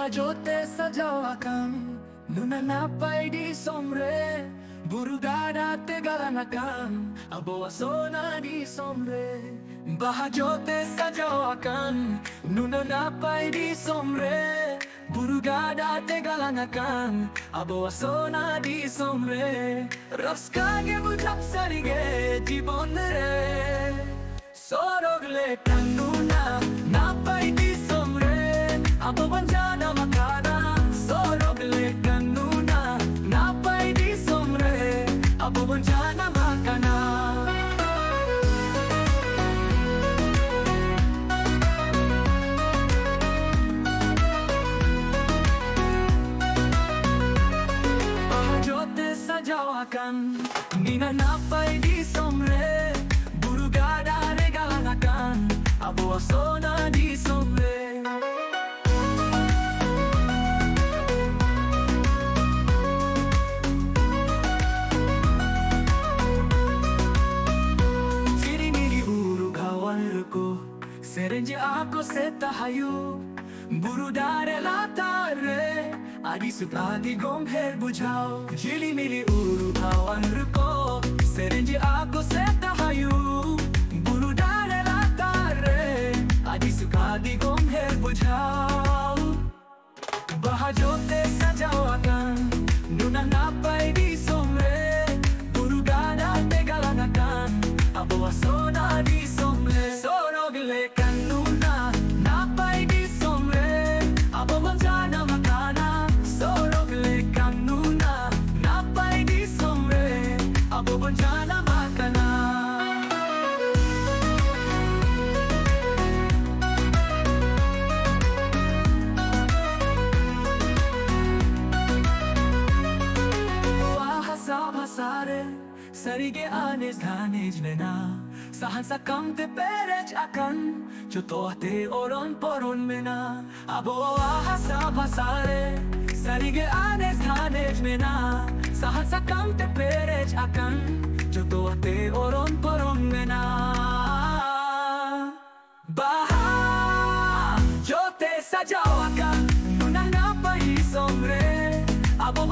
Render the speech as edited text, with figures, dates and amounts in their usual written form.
Bahajote sajawakan Nuna napay di somre Burugada te galanakan Aboasona di somre Bahajote sajawakan Nuna napay di somre Burugada te galanakan Aboasona di somre Raskage bujak sarige jibonre Sorogle kanuna napay di somre Abo banjana makana Sorogle kanuna napay di somre Abo banjana makana Bahajote sajawakan Nina napay di somre Burugada regalanakan Aboasona di somre Serenje ako setahayu Burudare latare Adi sukadi gomher bujhao Jili mili uru kawan ruko Serenje ako setahayu Burudare latare Adi sukadi gomher bujhao Bahajote sajawakan Nuna napay di somre Burugada te galanakan Aboasona di somre Sorogle kanuna napay di somre Abo banjana makana Sorogle kanuna napay di somre Abo banjana makana Wahasa basare Sarige anes dhanej mena Sahan sakam te perech akan Chuto te oron poron mena Abo ahasa basare Sarige anes dhanej mena Sahan sakam te perech akan Chuto te oron poron mena Bahajote sajawakan Nuna napay somre Abo